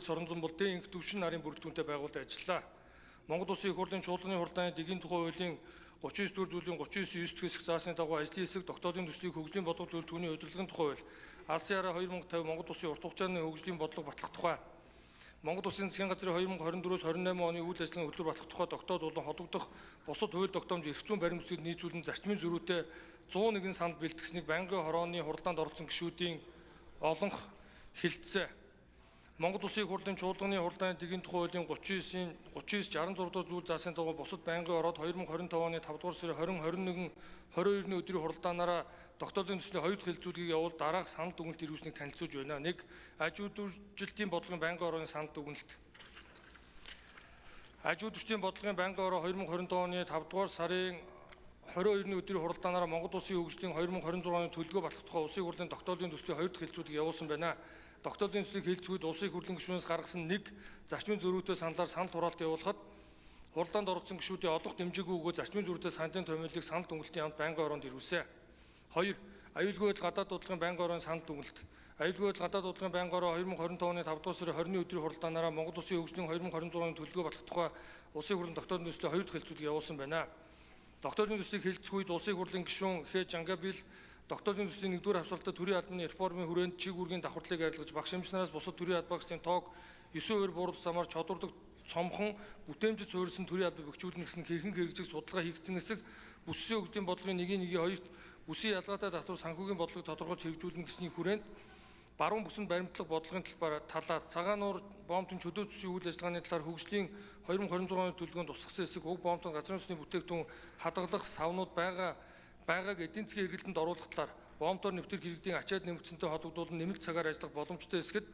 Соронзон бол дээн инх төвшин нарын бүрэлдэхүүнтэй байгуулалт ажиллалаа. Монгол Улсын их хурлын чуулганы хуралдааны дэгийн тухай хуулийн 39 дүгээр зүйлийн 39 9 хэсэг заасны дагуу ажлын хэсэг тогтоодын төслийг хөгжлийн бодлого төлөвлөгөөний удирдлагын тухай хууль, Алсын хараа 2050 Монгол Улсын урт хугацааны хөгжлийн бодлого батлах тухай, Монгол Улсын засгийн газрын 2024-28 оны үйл ажиллагааны хөтөлбөр батлах тухай тогтоод болон холбогдох бусад хууль тогтоомж эрх зүйн баримтцыг нийцүүлэн зарчмын зөрүүтэй 101 санал бэлтгэснийг байнгын хорооны хуралдаанд оролцсон гишүүдийн олонх хэлэлцээ. Монгол Улсын их хурлын чуулганы хуралдааны дэгийн тухай хуулийн 39-66 дугаар зүйл заасан дагуу бусад байнгын ороод 2025 оны 5 дугаар сарын 20-21-22-ны өдрийн хуралдаанаараа тогтоолын төслийн 2 дахь хэлэлцүүлгийг явуул дараах санал дүгнэлт ирүүлсэнийг танилцуулж байна. 1. Аж үйлдвэржилтийн бодлогын байнгын орооны санал дүгнэлт. Аж үйлдвэрчдийн бодлогын байнгын ороо 2025 оны 5 дугаар сарын 22-ны өдрийн хуралдаанаараа Монгол Улсын хөгжлийн 2026 оны төлөвлөгөө батлах тухай Улсын хурлын тогтоолын төслийн 2 дахь хэлэлцүүлгийг явуулсан байна. Тогтоолын төслийг хэлэлцэхэд Улсын их хурлын гишүүнээс гаргасан 1 зарчмын зөрүүтэй саналаар санал хураалт явуулахад хуралдаанд оролцсон гишүүдийн олонх дэмжээгүй өгөө зарчмын зөрүүтэй саналын томилыг санал дүгнэлтийн хамт байнгын ороонд ирүүлсэн. 2. Аюулгүй байдал гадаад дуудлагын байнгын орооны санал дүгнэлт. Аюулгүй байдал гадаад дуудлагын байнгын ороо 2025 оны 5 дугаар сарын 20-ны өдрийн хуралдаанаараа Монгол Улсын хөгжлийн 2026 оны төлөвлөгөө батлах тухай Улсын хурлын тогтоолын төслийн 2 дахь хэлэлцүүлгийг явуулсан байна. Тогтоолын төслийг хэлэлцэх үед Улсын хурлын гишүүн Хэ Жангабил тогтоолын төслийн 1-р хавцлалтад төрийн албаны реформын хүрээнд чиг үүргийн давхартлыг арилгаж багш эмчнараас бусад төрийн албаагчдын тоог 9% бууруулах замаар чодурдаг цомхон бүтээмжид суурилсан төрийн албыг бэхжүүлнэ гэсэн хэрхэн хэрэгжих судалгаа хийгдсэн эсэг бүсийн хөгжлийн бодлогын 1-2 бүсийн ялгаатай татвар санхүүгийн бодлогыг тодорхойлж хэрэгжүүлнэ гэсний хүрээнд баруун бүсэнд баримтлах бодлогын талаар цагаан нуур боомтын чөлөө төсвийн үйл ажиллагааны талаар хөгжлийн 2026 оны төлөвлөгөөнд тусгасан эсэг уг боомтын газрын усны бүтээгдэхүүн хадгалах савнууд байгааг эдийн засгийн эргэлтэнд оруулах талаар боомтоор нэвтрэх иргэдийн ачаад нэмэгдсэнтэй холбогдуулан нэмэлт цагаар ажиллах боломжтой эсгэд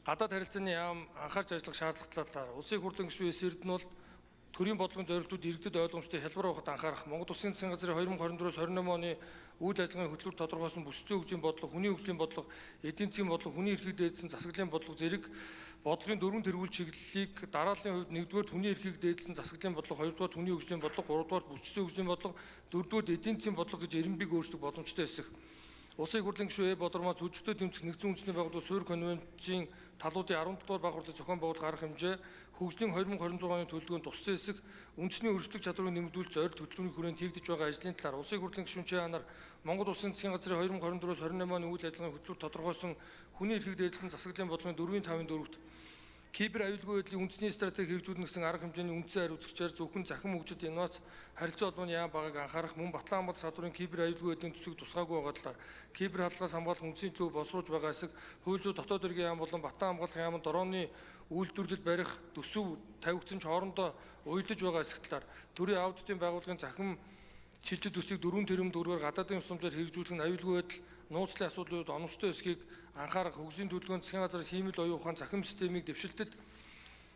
гадаад харилцааны яам анхаарч ажиллах шаардлагатай талаар Улсын хурлын гишүүн Эрдэнэ бол төрийн бодлогын зорилтууд иргэдэд ойлгомжтой хялбар байхад анхаарах, Монгол Улсын засгийн газрын 2024-28 оны үйл ажиллагааны хөтөлбөр тодорхойлсон бүсцийн хөгжлийн бодлого, хүний хөгжлийн бодлого, эдийн засгийн бодлого, хүний эрхийг дээдсэн засаглалын бодлого зэрэг бодлогын 4 тэргүүл чиглэлийг дарааллын хувьд 1-р хүний эрхийг дээдсэн засаглалын бодлого, 2-р хүний хөгжлийн бодлого, 3-р бүсцийн хөгжлийн бодлого, 4-р эдийн засгийн бодлого гэж эренбиг өөрчлөх боломжтой эсэх. Улсын их хурлын гишүүн Бодормоо зөвчтөд тэмцэх нэгдсэн үндэсний байгууллагын суурь конвенцийн талуудын 10 дугаар байгууллагын зохион байгуулалт гарах хэмжээ хөгжлийн 2026 оны төлөвлөгөөнд туссан эсэх үндэсний өрсөлдөх чадварыг нэмэгдүүлэх зорилт хөтөлбөрийн хүрээнд хийгдэж байгаа ажлын талаар Улсын их хурлын гишүүн Чанар Монгол Улсын засгийн газрын 2024-28 оны үйл ажиллагааны хөтөлбөр тодорхойлсон хүний эрхийг дээдлэн засаглалын бодлогын 4-5-4-т кибер аюулгүй байдлын үндэсний стратеги хэрэгжүүлнэ гэсэн арга хэмжээний үндсэн хариуцлагчаар зөвхөн захин хөгжид инновац харилцаа холбооны яам байгааг анхаарах мөн Батлан хамгаалалт салбарын кибер аюулгүй байдлын төсвийг тусгаагүй байгаа талаар кибер хаалгаас хамгаалах үндэсний төлөв боловсруулж байгаа эсэг хууль зүйн дотоод хэргийн яам болон Батлан хамгаалах яамд дорооны үйлдвэрлэл барих төсөв тавигдсан ч хоорондоо уялдаж байгаа эсэх талаар төрийн аудитын байгууллагын захин шилжил төслийг 4 тэрбум төгрөгөөр гадаадын тусламжаар хэрэгжүүлэх нь аюулгүй байдал нууцлын асуудлууд оновчтой эсхийг анхаарах, хөгжлийн төлөвлөгөөнд засгийн газрын хиймэл оюун ухаан захим системийг дэвшилтэд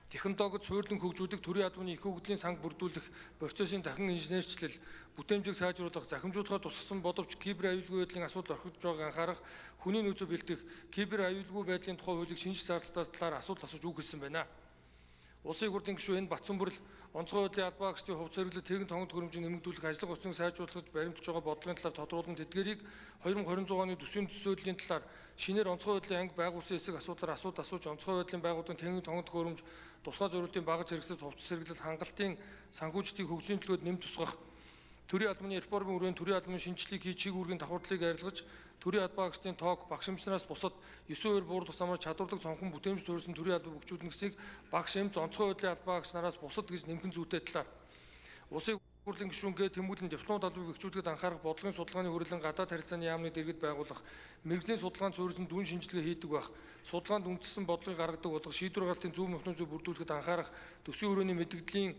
технологид суурилан хөгжүүлэх, төрийн албаны их хөгжлийн санг бүрдүүлэх, процессын дахин инженерчлэл, бүтээмжийг сайжруулах, захимжуулахаар тусгасан боловч кибер аюулгүй байдлын асуудал орхиж байгааг анхаарах, хүний нөөцөө бэлтгэх, кибер аюулгүй байдлын тухай хуулийг шинжлэх зардалтаас талаар асуудал асууж үгхэлсэн байна. Улсын их хурлын гишүүн Батцан Бүрэл онцгой байдлын албаагчдын хувьд зориглол тэгэн тонгод хөрөмжийг нэмэгдүүлэх ажлын хугацааг сайжруулах баримтж байгаа бодлогын талаар тодруулан тэдгээрийг 2026 оны төсвийн төсөөллийн талаар шинээр онцгой байдлын анги байгуулсан эсэг асуудлаар асууж онцгой байдлын байгууллагын тэгэн тонгод хөрөмж тусгай зорилтын багаж хэрэгцээ хувцас сэргэлэл хангалтын санхүүжилтийг хөгжлийн төлөвөд нэм тусгах төрийн албаны реформын хүрээнд төрийн албаны шинжилгээг хийж чиг үүргийн давхартлыг арилгаж төрийн албаагчдын тоог багш эмчнараас бусад 9% бууруулах замаар чадвардаг цонхон бүтээмж суурилсан төрийн албыг хөгжүүлнэ гэсийг багш эмч онцгой байдлын албаагч нараас бусад гэж нэмхэн зүйтэй талаар Улсын хурлын гишүүнгээ тэмүүлэн дипломт албыг бэхжүүлэхэд анхаарах бодлогын судалгааны хүрээлэн гадаад харилцааны яамны дэргэд байгуулах мэргэжлийн судалгаанд суурилсан дүн шинжилгээ хийдэг байх судалгаанд үндэслэн бодлогыг гаргадаг болох шийдвэр галтын зөв механизмыг бүрдүүлэхэд анхаарах төсвийн хүрээний мэдээллийн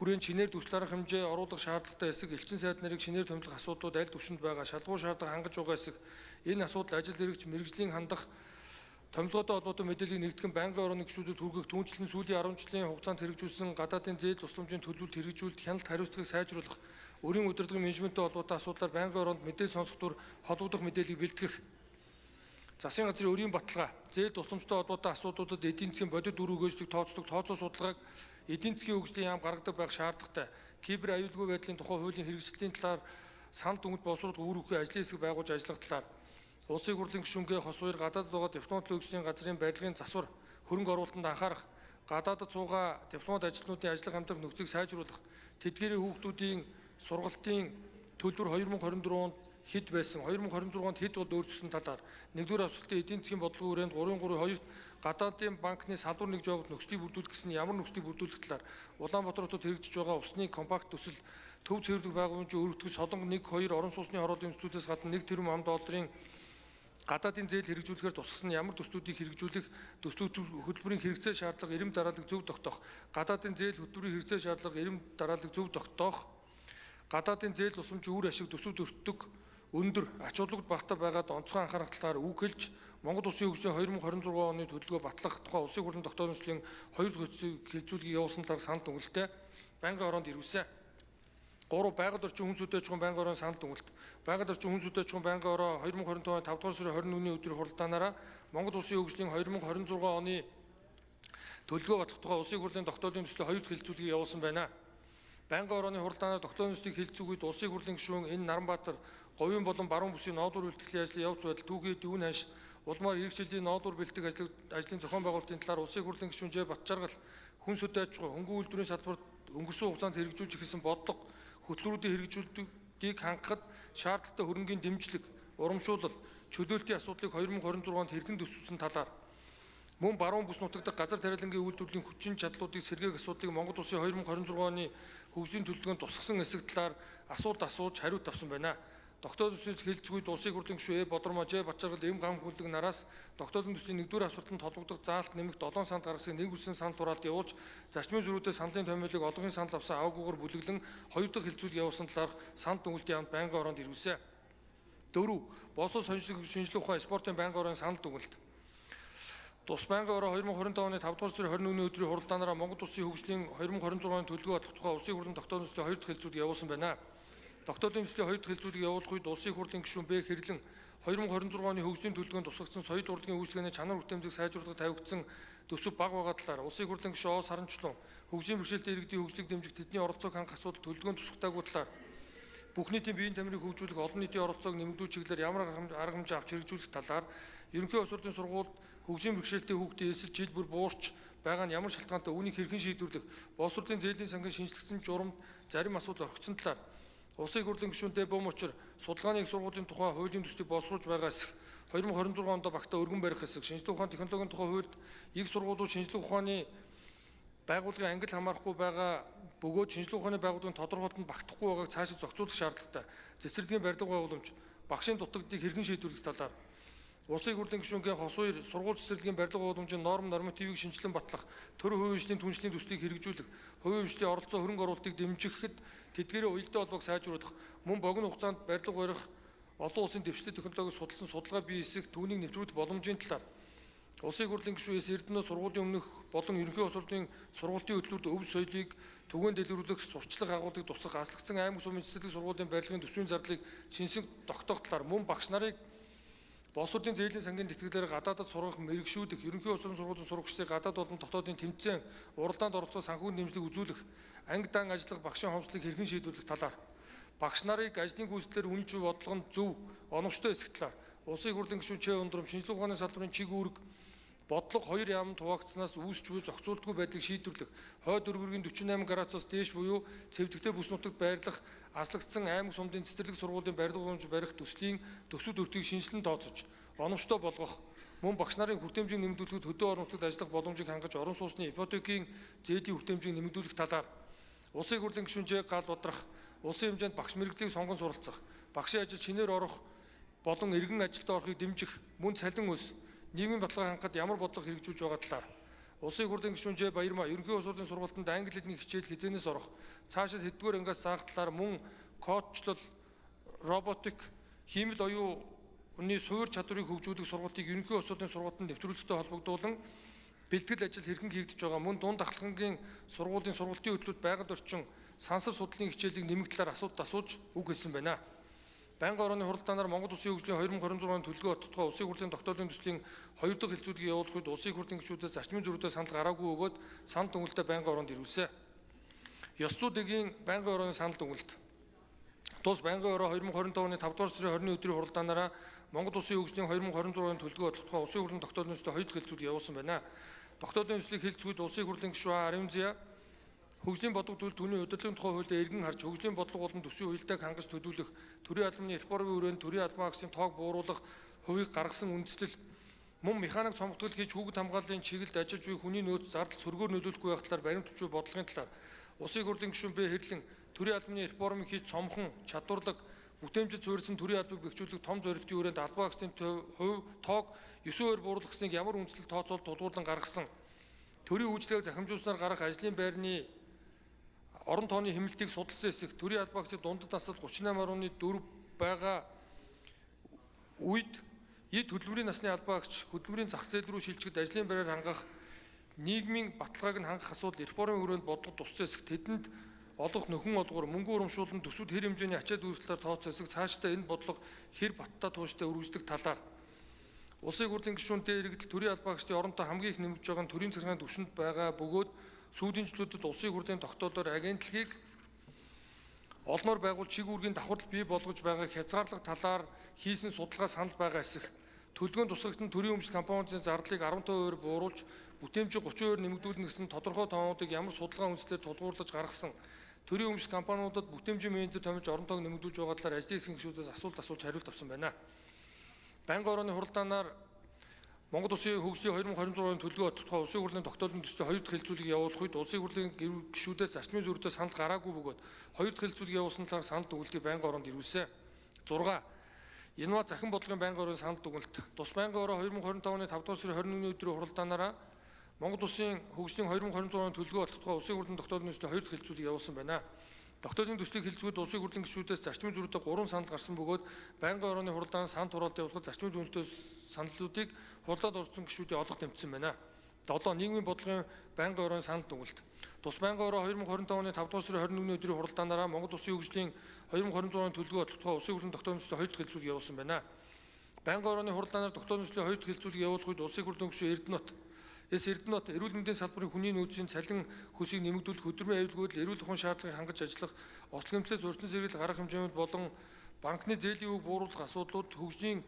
хүрээнд шинээр төсөл арга хэмжээ оруулах шаардлагатай эсэг элчин сайд нарыг шинээр томилох асуудлууд аль түвшинд байгаа шалгуур шаардлага хангаж байгаа эсэг энэ асуудал ажил хэрэгч мэргэжлийн хандах томилгоотой холбоотой мэдээллийг нэгтгэн байнгын орооны гишүүдэд хүргэх түүнчлэн сүүлийн 10 жилийн хугацаанд хэрэгжүүлсэн гадаадын зээл тусламжийн төлөвлөлт хэрэгжүүлэлт хяналт хариуцлагыг сайжруулах өрийн удирдлагын менежменттэй холбоотой асуудлаар байнгын ороонд мэдээлэл сонсох тур холбогдох мэдээллийг бэлтгэх засгийн газрын өрийн баталгаа зээл тусламжтай холбоотой асуудлуудад эдийн засгийн бодит үр өгөөжлийг тооцдог тооцоо судалгааг эдийн засгийн хөгжлийн яам гаргадаг байх шаардлагатай кибер аюулгүй байдлын тухай хуулийн хэрэгжилтийн талаар санал дүгнэлт боловсруулах үр хөвгөө ажлын хэсэг байгуулж ажиллах талаар Улсын хурлын гишүүнгээ хос хоёр гадаадд байгаа дипломат хөгжлийн газрын барилгын засвар хөрөнгө оруулалтанд анхаарах, гадаадд суугаа дипломат ажилтнуудын ажлын хамтрах нөхцөлийг сайжруулах, тэдгээрийн хүүхдүүдийн сургалтын төлбөр 2024 онд хэд байсан, 2026 онд хэд бол өөрчлөсөн талаар, нэгдүгээр авсралтын эдийн засгийн бодлогын хүрээнд 332-т гадаадын банкны салбар нэгж байгуулалт нөхцөлийг бүрдүүлэх гэсэн ямар нөхцөлийг бүрдүүлэх талаар, Улаанбаатар хотод хэрэгжиж байгаа усны компакт төсөл, төв цэвэрлэх байгууламжийн өргөдгөл солонго 1-2 орон сууцны хорооллын төслүүдээс гадна 1 тэрбум ам долларын гадаадын зээл хэрэгжүүлэхээр тусгасан ямар төслүүдийг хэрэгжүүлэх, төслүүд хөтөлбөрийн хэрэгцээ шаардлага, эрэм дараалал зөв тогтоох, гадаадын зээл хөтөлбөрийн хэрэгцээ шаардлага, эрэм дараалал зөв тогтоох, гадаадын зээл тусламжийн үр ашиг төсвүүд өртдөг өндөр ач холбогдол багтаа байгаад онцгой анхаарах талаар үг хэлж, Монгол Улсын хөгжлийн 2026 оны төлөвлөгөө батлах тухай Улсын хурлын тогтоолын төслийн 2 дахь хэлэлцүүлгийг явуулсан талаар санал дүгнэлтээ байнгын ороонд ирвэсэн. 3. Байгаль орчин хүн сүдтэй аж ахуйн байнгын орооны санал дүгнэлт. Байгаль орчин хүн сүдтэй аж ахуйн байнгын ороо 2025 оны 5 дугаар сарын 21-ний өдрийн хуралдаанаараа Монгол Улсын хөгжлийн 2026 оны төлөвлөгөө батлах тухай Улсын хурлын тогтоолын төслийн 2 дахь хэлэлцүүлгийг явуулсан байна. Байнгын орооны хуралдаанаар тогтоолын төслийг хэлэлцүүг үед Улсын хурлын гишүүн Н. Наранбаатар говийн болон баруун бүсийн ноодуур бэлтгэлийн ажлын явц байдал түүхий дүүн ханш улмаар иргэжлийн ноодуур бэлтгэх ажлын зохион байгуулалтын талаар Улсын хурлын гишүүн Ж. Батчаргал хүн сүдтэй аж ахуй хөнгөн үйлдвэрийн салбарт өнгөрсөн хугацаанд хэрэгжүүлж эхэлсэн бодлого хөтөлбөрүүдийн хэрэгжүүлэлтийг хангахад шаардлагатай хөрөнгийн дэмжлэг, урамшуулал, чөлөөлтийн асуудлыг 2026 онд хэрхэн төсөвсөн талаар, мөн баруун бүс нутаг дахь газар тариалангийн үйлдвэрлэлийн хүчин чадлуудыг сэргээх асуудлыг Монгол Улсын 2026 оны хөгжлийн төлөвлөгөөнд тусгасан эсэх талаар асуулт асууж хариулт авсан байна. Тогтоолын төслийг хэлэлцэх үед Улсын хурлын гишүүн Бодрмоо Ж. Батчаргал эм гам хүлэг нараас тогтоолын төслийн 1-р асуултанд холбогдох заалт нэмэх 7 санд гаргасан нэг үсэн санал тураалт явуулж, зарчмын зөрүүдэд саналын томьёолыг олонхын санал авсан авгүйгээр бүлэглэн 2 дахь хэлэлцүүлэг явуулсан талаар санал дүгнэлтийн амт байнгын ороонд ирвэсэн. 4. Босоо шинжилгээ ухаан спортын байнгын орооны санал дүгнэлт. Тус байнгын ороо 2025 оны 5 дугаар сарын 21-ний өдрийн хуралдаанаараа Монгол Улсын хөгжлийн 2026 оны төлөвлөгөө батлах тухай Улсын хурлын тогтоолын төслийн 2 дахь хэлэлцүүлэг явуулсан байна. Тогтоолын төслийн 2 дахь хэлэлцүүлгийг явуулах үед Улсын хурлын гишүүн Б. Хэрлэн 2026 оны хөгжлийн төлөвлөгөөнд тусгагдсан соёл урлагийн үйлчлэгээний чанар хүртээмжийг сайжруулахад тавигдсан төсөв бага байгаа талаар Улсын хурлын гишүүн О. Саранчлун хөгжлийн бэрхшээлтэй иргэдийн хөгжлийг дэмжих тэдний оролцоог хангах асуудал төлөвлөгөөнд тусгатаагүй талаар, бүх нийтийн биеийн тамирыг хөгжүүлэх олон нийтийн оролцоог нэмэгдүүлэх чиглэлээр ямар арга хэмжээ авч хэрэгжүүлэх талаар, ерөнхий улс ордын сургуульд хөгжлийн бэрхшээлтэй хүүхдийн эсэл жил бүр буурч байгаа нь ямар шалтгаантай, үүнийг хэрхэн шийдвэрлэх, боловс урдын зээлийн сангийн шинжлэхсэн журамд зарим асуудал орхигдсон талаар Улсын хурлын гишүүн Д. Бомочор судалгааны их сургуулийн тухай хуулийн төслийг боловсруулж байгаа эсэх, 2026 онд багтаа өргөн барих эсэх, шинжлэх ухааны технологийн тухай хуульд их сургуулиуд шинжлэх ухааны байгууллагын ангил хамаарахгүй байгаа бөгөөд шинжлэх ухааны байгууллагын тодорхойлолтод багтахгүй байгааг цаашид зохицуулах шаардлагатай, цэцэрлэгийн барилга байгууламж, багшийн дутагдыг хэрхэн шийдвэрлэх талаар Улсын хурлын гишүүнгийн хос хоёр сургууль цэцэрлэгийн барилга байгууламжийн нормативыг шинжилэн батлах, төр хувийн хөгжлийн түншлэлийн төслийг хэрэгжүүлэх, хувийн хөгжлийн оролцоо хөрөнгө оруулалтыг дэмжихэд тэдгээрээ уялдаа холбоог сайжруулах, мөн богино хугацаанд барилга барих, олон улсын дэвшилт технологиг судалсан судалгаа бий эсэх, түүнийг нэвтрүүлэх боломжийн талаар Улсын хурлын гишүүнээс Эрдэнэ сургуулийн өмнөх болон ерөнхий улс ордын сургуулийн хөтөлбөрт өв соёлыг түгээн дэлгэрүүлэх, сурчлах агуулгыг тусах, аслагдсан аймаг сумын цэцэрлэг сургуулийн барилгын төсвийн зардлыг шинжлэх тогтоох талаар, мөн багш нарыг боловс урдын зээлийн сангийн тэтгэлээр гадаадд сургах, мэрэгшүүлэх, ерөнхий улс орон сургуулийн сурагчдыг гадаад болон дотоодын тэмцээн, уралдаанд оролцох санхүүгийн дэмжлэг үзүүлэх, анги дан ажиллах багшийн хомсдлыг хэрхэн шийдвэрлэх талаар, багш нарыг ажлын гүйцэтгэлээр үнэн зөв бодлого нь зөв, оновчтой эсэх талаар Улсын хурлын гишүүн Ч. Ундрам шинжлэх ухааны салбарын чиг үүрэг бодлого 2 яамд хуваагдсанаас үүсч буй зохицуултгүй байдлыг шийдвэрлэх, хойд өргөргийн 48 градусаас дээш буюу цэвдэхтэй бүс нутагт байрлах, аслагдсан аймаг сумдын цэцэрлэг сургуулийн барилга боломж барих төслийн төсвүүд өртгийг шинжилэн тооцож, оновчтой болгох, мөн багш нарын хүртээмжийг нэмэгдүүлэхэд хөдөө орон нутагт ажиллах боломжийг хангаж орон сууцны ипотекийн зээлийн хүртээмжийг нэмэгдүүлэх талаар Улсын хурлын гишүүн Ж. Гал Бадрах улсын хэмжээнд багш мэргэжлийг сонгон суралцах, багшийн ажилд шинээр орох болон эргэн ажилд орохыг дэмжих, мөн цалин өс, нийгмийн баталгаа хангахад ямар бодлого хэрэгжүүлж байгаа талаар Улсын хурлын гишүүн Ж. Баярмаа ерөнхий улс ордын сургуультанд англи хэлний хичээл хязгаарнаас орох, цаашид хэддүгээр ангиас заах талаар, мөн коучлол, роботик, хиймэл оюуны суур чадварыг хөгжүүлэх сургалтыг ерөнхий улс ордын сургуультанд нэвтрүүлэхтэй холбогдуулан бэлтгэл ажил хэрхэн хийгдэж байгаа, мөн дунд ахлагын сургуулийн сургалтын хөтлөлт байгаль орчин сансар судлалын хичээлийг нэмэх талаар асуулт асууж үг хэлсэн байна. Байнгын орооны хуралдаанаар Монгол Улсын хөгжлийн 2026 оны төлөвлөгөө батлах Улсын хурлын тогтоолын төслийн 2 дахь хэлэлцүүлгийг явуулах үед Улсын хурлын гишүүдээс зарчмын зөрүүтэй санал гараагүй өгөөд санал дүгнэлтээ байнгын ороонд ирвэсэн. Ёс зүйн байнгын орооны санал дүгнэлт. Тус байнгын ороо 2025 оны 5 дугаар сарын 20-ны өдрийн хуралдаанаараа Монгол Улсын хөгжлийн 2026 оны төлөвлөгөө батлах тухай Улсын хурлын тогтоолын төслийн 2 дахь хэлэлцүүлгийг явуулсан байна. тогтоодын төслийг хэлцгүүд улсын хурлын гишүүн Аримзя хөгжлийн бодлого төлөв түүний удирдлагын тухай хуулиар эргэн харж хөгжлийн бодлого болон төсвийн уялдааг хангаж төлөвлөх төрийн албаны реформын хүрээнд төрийн албан агшийн тоог бууруулах хувийг гаргасан үндэслэл мөн механик цомгтгол хийж хүүхэд хамгааллын чиглэлд ажиллаж буй хүний нөөц зардал сөргөөр нөлөөлөхгүй байх талаар баримт төвчөө бодлогын талаар улсын хурлын гишүүн Б хэрлэн төрийн албаны реформыг хийж цомхон чадварлаг бүтээмжид суурьсан төрийн албыг бэхжүүлэх том зорилтын хүрээнд албан агшийн хувь тоог 9-оор бууруулах гэснийг ямар үндэслэл тооцоолт тулгуурлан гаргасан төрийн үйлчлэгийг захимжуулснаар гарах ажлын байрны орон тооны хэмнэлтийг судалсан хэсэг төрийн албан агшийн дундад насад 38.4 байгаа үед эд хөдөлмөрийн насны албан агч хөдөлмөрийн зах зээл рүү шилжихэд ажлын байраар хангах нийгмийн баталгааг нь хангах асуудал реформын хүрээнд бодлого туссан хэсэг тэдэнд олох нөхөн олгоор мөнгө урамшуулан төсвүүд хэр хэмжээний ачаал үйлчлэлээр тооцсон хэсэг цаашдаа энэ бодлого хэр баттай тууштай үргэлжлэх талаар улсын хурлын гишүүн дээр иргэдэл төрийн албан агчдын оронтой хамгийн их нэмэгдэж байгаа нь төрийн захиргааны түвшинд байгаа бөгөөд сүүлийн жилүүдэд улсын хурлын тогтоолоор агентлагийг олноор байгуул чиг үүргийн давхарлал бий болгож байгааг хязгаарлах талаар хийсэн судалгаа санал байгаа хэсэг төлөвлөгөөнд тусгагдсан төрийн өмчил компаниудын зардлыг 15% бууруулж бүтээмжийг 30% нэмэгдүүлнэ гэсэн тодорхой тоонуудыг ямар судалгаа үндэслэлээр тулгуурлаж гаргасан төрийн өмчил компаниудад бүтээмжийн менежер томилж орон тоог нэмэгдүүлж байгаа талаар ажлын хэсгийн гишүүдээс асуулт хариулт авсан байна. Байнгын орооны хуралдаанаар Монгол Улсын хөгжлийн 2026 оны төлөвлөгөө тухай улсын хурлын тогтоолын төслийн 2 дахь хэлцүүлгийг явуулах үед улсын хурлын гишүүдээс зарчмын зөрүүтэй санал гараагүй бөгөөд 2 дахь хэлцүүлгийг явуулсан талаар санал дүгнэлтийг байнгын ороонд ирүүлсэн. 6. Январ захин бодлогын байнгын орооны санал дүгнэлт. Тус байнгын ороо 2025 оны 5 дугаар сарын 21-ний өдрийн хуралдаанаараа Монгол Улсын хөгжлийн 2026 оны төлөвлөгөө тухай улсын хурлын тогтоолын төслийн 2 дахь хэлцүүлгийг явуулсан байна. Тогтоолын төслийг хэлцгүүд улсын хурлын гишүүдээс зарчмын зөрүүтэй 3 санал гарсан бөгөөд байнгын орооны хуралдаан санал хураалт явуулахад зарчмын зөрүүтэй саналуудыг хурлаад орсон гишүүдийн олох тэмцсэн байна. 7. Нийгмийн бодлогын байнгын орооны санал дүгнэлт. Тус байнгын ороо 2025 оны 5 дугаар сарын 21-ний өдрийн хуралдаанаараа Монгол Улсын хөгжлийн 2026 оны төлөвлөгөө тухай улсын хурлын тогтоолын төслийн 2 дахь хэлцүүлгийг явуулсан байна. Байнгын орооны хуралдаанаар тогтоолын төслийн 2 дахь хэлцүүлгийг явуулах үед улсын хурлын гишүүн Эрдэнэт эрүүл мэндийн салбарын хүний нөөцийн цалин хөсийг нэмэгдүүлэх хөдөлмөрийн аюулгүйдэл эрүүл ухааны шаардлагыг хангаж ажиллах ослон гэмтлээс урьдчилан сэргийлэх арга хэмжээнд болон банкны зээлийн үг бууруулах асуудлууд хөгжлийн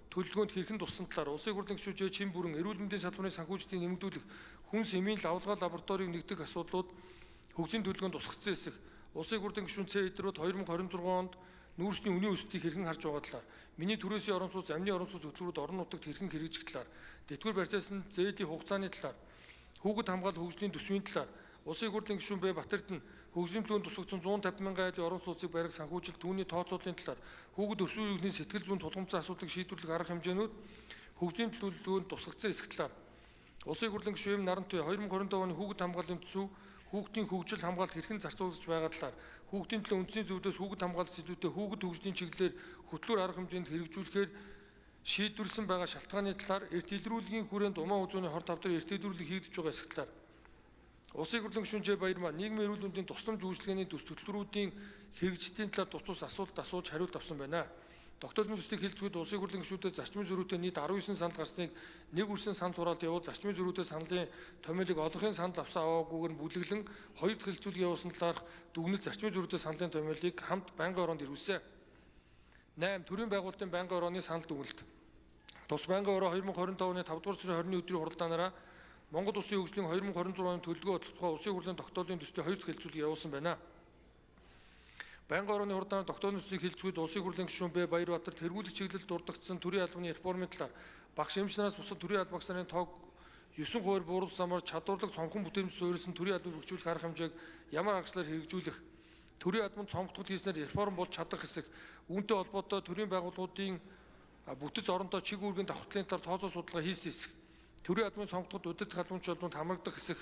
төлөвлөгөөнд хэрхэн туссан талаар улсын хурлын гишүүн Чин бүрэн эрүүл мэндийн салбарын санхүүжилтийг нэмэгдүүлэх хүнс эмийн лавлгаа лабораторийг нэгдэх асуудлууд хөгжлийн төлөвлөгөөнд тусгацсан хэсэг улсын хурлын гишүүн Эдрүүд 2026 онд нүүрсний үнийн өсөлтийг хэрхэн харж байгаа талаар миний төрөөсийн орон сууц амны орон сууц хөтөлбөрүүд орон нутагт хэрхэн хэрэгжих талаар тэтгэвэр барьцаасан зээлийн хугацааны талаар хүүхэд хамгаалалт хөгжлийн төсвийн талаар улсын хурлын гишүүн Б Батэрдэн хөгжлийн төлөвөнд тусгагдсан 150 мянган айлын орон сууцыг барих санхүүжилт түүний тооцооллын талаар хүүхэд өрсөлдөөн өвгний сэтгэл зүйн тулгамдсан асуудлыг шийдвэрлэх арга хэмжээнүүд хөгжлийн төлөвлөгөөнд тусгагдсан хэсэг талаар улсын хурлын гишүүн Нарант 2025 оны хүүхэд хамгааллын төсөв хүүхдийн хөгжил хамгаалалт хэрхэн зарцуулж байгаа талаар хүүхдийн төлөө үндэсний зөвлөдөөс хүүхэд хамгаалалт сэдвүүдэд хүүхэд хөгжлийн чиглэлээр хөтлөөр арга хэмжээнд хэрэгжүүлэхээр шийдвэрлсэн байгаа шалтгааны талаар эрт илрүүлгийн хүрээнд умаа үзүүний хор тавдар эрт илрүүлэг хийгдэж байгаа хэсэг талаар улсын хурлын гишүүн Ж Баярмаа нийгмийн эрүүл мэндийн тусламж үйлчилгээний төс төлбөрүүдийн хэрэгжлийн талаар тус асуулт асууж хариулт авсан байна. Тогтоолын төслийг хэлцгүүд улсын хурлын гишүүдээс зарчмын зөрүүтэй нийт 19 санал гарсныг нэг үрсэн санал хураалт явуул зарчмын зөрүүтэй саналын томилог олонхын санал авсан аваагүйгээр нь бүлэглэн 2 дахь хэлцүүлэг явуулсан талаарх дүгнэлт зарчмын зөрүүтэй саналын томилыг хамт байнгын ороонд ирүүлсэн. 8. Төрийн байгуулалтын байнгын орооны санал дүгнэлт. Тус байнгын ороо 2025 оны 5 дугаар сарын 20-ны өдрийн хуралдаанаараа Монгол Улсын хөгжлийн 2026 оны төлөвлөгөө тухай улсын хурлын тогтоолын төслийн 2 дахь хэлцүүлэг явуулсан байна. Байнгын орооны хуралдаанаар тогтоолын төслийг хэлцгүүд улсын хурлын гишүүн Б Баярбатар тэргүүлэх чиглэлд дурддагдсан төрийн албаны реформын талаар багш эмчнараас бусад төрийн албан агчнарын тоог 9% бууруулсанаар чадварлаг цомхон бүтээмж суурилсан төрийн албыг хөгжүүлэх арга хэмжээг ямар аргачлалаар хэрэгжүүлэх төрийн албанд цомгтгол хийснээр реформ болж чадах хэсэг үүнтэй холбоотой төрийн байгууллагуудын бүтэц оронтой чиг үүргийн давхарлын талаар тооцоо судалгаа хийсэн хэсэг төрийн албаны цомгтгод удирдах албанч албанд хамрагдах хэсэг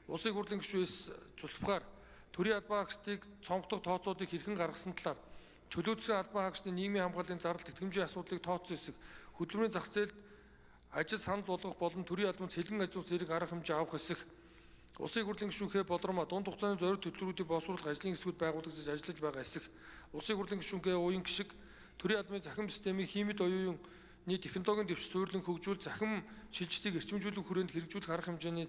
улсын хурлын гишүүнээс цулбгаар төрийн албан агчдыг цомгдох тооцоодыг хэрхэн гаргасан талаар чөлөөтсөн албан агчдын нийгмийн хамгааллын зардал тэтгэмжийн асуудлыг тооцсон хэсэг хөдөлмөрийн зах зээлд ажил санал болгох болон төрийн албанд цэлэн ажил зэрэг арга хэмжээ авах хэсэг улсын хурлын гишүүн Х Бодромоо дунд хугацааны зорилт төлбөрүүдийг боловсруулах ажлын хэсгүүд байгуулагдаж ажиллаж байгаа хэсэг улсын хурлын гишүүн Г Уян гişиг төрийн албаны захин системийг химид оюуны технологийн дэвш суурилан хөгжүүл захин шилжилтийг эрчимжүүлэх хүрээнд хэрэгжүүлэх арга хэмжээний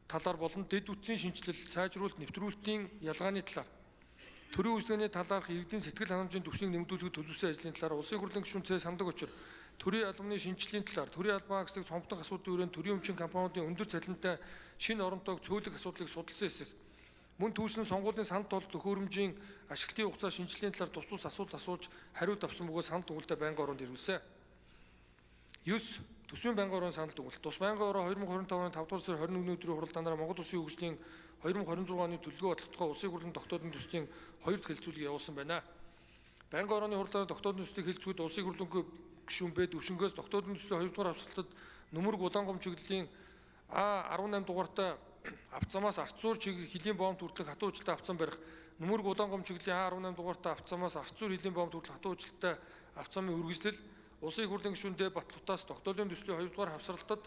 талаар болон дэд үтсийн шинжилэл, сайжруулалт, нэвтрүүлэлтийн ялгааны талаар, төрийн үйлчлэгээний талаарх иргэдийн сэтгэл ханамжийн түвшнийг нэмэгдүүлэхэд төлөвлөсөн ажлын талаар улсын хурлын гишүүн Ц Самдаг Очир төрийн албаны шинжилгээний талаар төрийн албан хаагчдыг цомгдох асуудлын хүрээнд төрийн өмчийн компаниудын өндөр цалинтай шинэ оронтойг цөөлөх асуудлыг судалсан хэсэг. Мөн түүсэн сонгуулийн санал толгой төхөөрөмжийн ашиглалтын хугацаа шинжилгээний талаар тус асуулт асууж хариулт авсан бөгөөд санал дүгнэлтэд байнгын ороонд ирүүлсэн. 9. Төсвийн байнгын орон санал дүгнэлт. Тус байнгын ороо 2025 оны 5 дугаар сарын 21 өдрийн хуралдаанаар Монгол Улсын хөгжлийн 2026 оны төлөвлөгөө бодлого тухай улсын хурлын тогтоодын төслийн 2 дахь хэлцүүлэг явуулсан байна. Байнгын орооны хуралдаанаар тогтоодын төслийг хэлцүүд улсын хурлын гишүүн Б төвшнгөөс тогтоодын төслийн 2 дугаар авсгалтад Нөмөрг Улаангом чиглэлийн А18 дугаартай авцамаас арц зуур чиглэл хилийн боомт хүртэлх хатуу уучлалтай авцам барих, Нөмөрг Улаангом чиглэлийн А18 дугаартай авцамаас арц зуур хилийн боомт хүртэлх хатуу уучлалтай авцамын үргэлжлэл улсын хурлын гишүүн Д Батлутаас тогтоодын төслийн 2 дугаар хавсралтад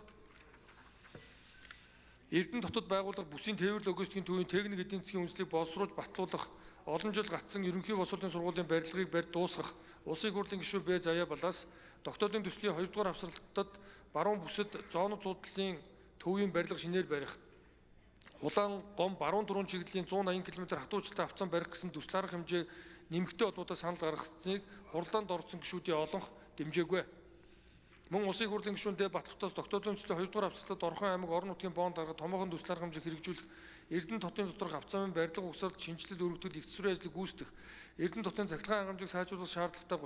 Эрдэнэ дотоод байгууллага бүсийн тээвэр логистикийн төвийн техник эдийн засгийн үндэслэлийг боловсруулж батлуулах, олон жил гацсан ерөнхий боловсролын сургуулийн барилгыг барьж дуусгах, улсын хурлын гишүүн Б Заяа Балаас тогтоодын төслийн 2 дугаар хавсралтад баруун бүсэд зоонод зуудлалын төвийн барилга шинээр барих, Улаан гом баруун дөрвөн чиглэлийн 180 км хатуу уучлалтай авцам барих гэсэн төсөл арга хэмжээ нэмэгдээ холбоотой санал гаргасныг хурлаанд орсон гишүүдийн олонх дэмжээгүй. Мөн улсын хурлын гишүүн Д Батлутаас тогтоодын төслийн 2 дугаар хавсралтад Орхон аймаг орон нутгийн бонд гаргаж томоохон төсөл арга хэмжээг хэрэгжүүлэх, Эрдэнэ хотын доторх авцамын барилга угсралд шинжилэл өргөдөл их засварын ажлыг гүйцэтгэх, Эрдэнэ хотын цахилгаан хангамжийг сайжруулах шаардлагатай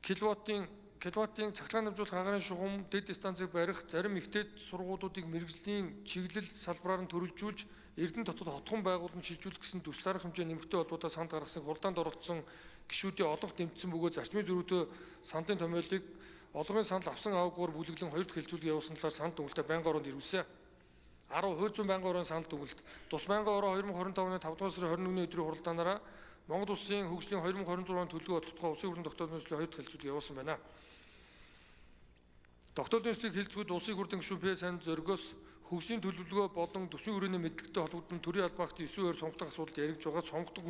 35 киловаттын цахилгаан дамжуулах агаарын шугам дэд станцыг барих, зарим ихтэй сургуулиудыг мэргэжлийн чиглэл салбараар нь төрөлжүүлж, Эрдэнэ дотоод хотхон байгууллагын шилжүүлэх гэсэн төсөл арга хэмжээ нэмэгдээ холбоотой санал гаргасан хурлаанд оролцсон гишүүдийн олонх дэмжсэн бөгөөд зарчмын зөрүүтэй саналын томьёолыг олонхын санал авсан аваагаар бүлэглэн 2 дахь хэлцүүлэг явуулсан талаар санал дүгнэлтэд байнгын ороонд ирүүлсэн. 10. Хууль зүйн байнгын орон санал дүгнэлт. Тус байнгын ороо 2025 оны 5 дугаар сарын 21 өдрийн хуралдаанаараа Монгол Улсын хөгжлийн 2026 оны төлөвлөгөө бодлого тухай улсын хурлын тогтоодын төслийн 2 дахь хэлцүүлэг явуулсан байна. Тогтоодын төслийг хэлцүүд улсын хурлын гишүүн П сайн зөргөөс хөгжлийн төлөвлөгөө болон төсвийн хүрээний мэдлэгтэй холбогдсон төрийн албан хаагчдын 9 сонгогдох асуудалд яригдж байгаа сонгогдох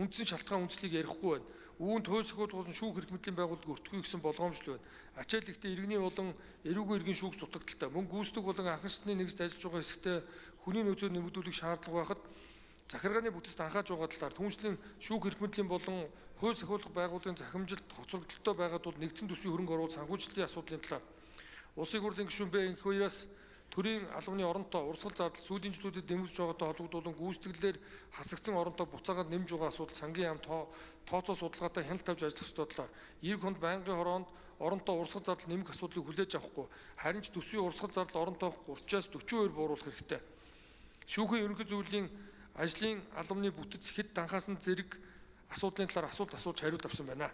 үндсэн шалтгаан үндслийг ярихгүй байна. Үүнд хууль сахиулгын шүүх эрх мэдлийн байгууллага өртөхгүй гэсэн болгоомжтой байна. Ачаал ихтэй иргэний болон эрүүгүй иргэн шүүгч дутагдaltaй. Мөн гүйцэтгэх болон анхаарчны нэгж ажиллаж байгаа хэсэгтээ хүний нөөцөөр нэмэгдүүлэх шаардлага байхад захиргааны бүтэцт анхааж байгаа талаар түншлэн шүүх эрх мэдлийн болон хууль сахиулах байгууллагын захимжилт хоцрогдолтой байгаа тул нэгдсэн төсвийн хөрөнгө оруулалт санхүүжилтийн асуудлын талаар улсын хурлын гишүүн Б энх хоёроос төрийн албаны оронтой урсгал зардал сүүлийн жилүүдэд нэмэгдэж байгаатай холбогдуулан гүйцэтгэлээр хасагдсан оронтой буцаагаад нэмж байгаа асуудал сангийн яам тооцоо судалгаатай хяналт тавьж ажиллах ёстой талаар ийг хонд байнгын хороонд оронтой урсгал зардал нэмэх асуудлыг хүлээж авахгүй харин ч төсвийн урсгал зардал оронтой 30-аас 40% бууруулах хэрэгтэй. Шүүхийн ерөнхий зөвлөлийн ажлын албаны бүтэц хэд данхаасан зэрэг асуудлын талаар асуулт асууж хариулт авсан байна.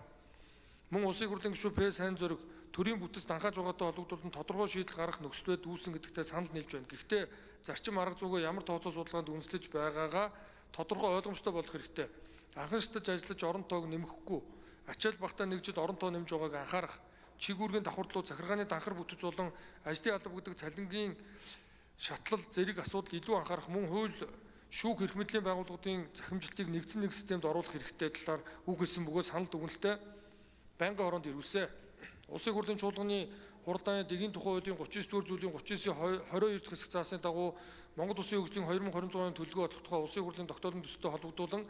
Мөн улсын хурлын гишүүн П сайн зөрөг төрийн бүтэц данхааж байгаатай холбогдуулан тодорхой шийдэл гаргах нөхцөл байдал үүсэн гэдэгтээ санал нийлж байна. Гэхдээ зарчим арга зүйгээ ямар тооцоо судалгаанд үндэслэж байгаагаа тодорхой ойлгомжтой болох хэрэгтэй. Анхаарчдаж ажиллаж орон тоог нэмэхгүй, ачаал багтаа нэгжид орон тоо нэмж байгааг анхаарах, чиг үүргийн давхарлууд захиргааны данхар бүтэц болон ажлын алба гэдэг цалингийн шатлал зэрэг асуудал илүү анхаарах мөн хууль шүүх эрх мэдлийн байгууллагын захимжилтыг нэгдсэн нэг системд оруулах хэрэгтэй талаар үг хэлсэн бөгөөд санал дүгнэлтэд байнгын ороонд ирүүлсэн. Улсын хурлын чуулганы хуралдааны дэгийн тухай хуулийн 39-р зүйлийн 39-22 дахь хэсэг заасны дагуу Монгол Улсын хөгжлийн 2026 оны төлөвлөгөө бодлого тухай улсын хурлын тогтоодын төсөлтэй холбогдуулан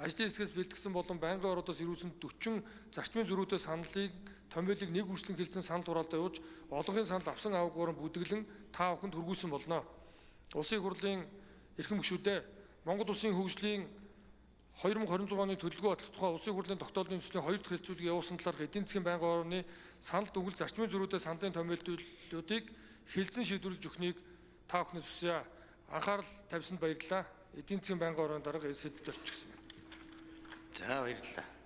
ажлын хэсгээс бэлтгэсэн болон байнгын ороодоос ирүүлсэн 40 зарчмын зөрүүтэй саналыг томьёолыг нэг үржлэн хэлсэн санал хураалтаа явууж олонхын санал авсан аваагаар бүдэглэн та бүхэнд хүргүүлсэн болно. Улсын хурлын эрхэм гишүүдээ Монгол Улсын хөгжлийн 2026 оны төлөвлөгөө бодлого тухай улсын хурлын тогтоодын төслийн 2 дахь хэлцүүлэг явуулсан талаар эдийн засгийн байнгын орооны санал дүгнэлт зарчмын зөрүүтэй саналын томьёолтуудыг хэлэлцэн шийдвэрлэж өгөхнийг та бүхнээс хүсье. Анхаарал тавьсанд баярлалаа. Эдийн засгийн байнгын орооны дарга Сэдвд орчихсон байна. За баярлалаа.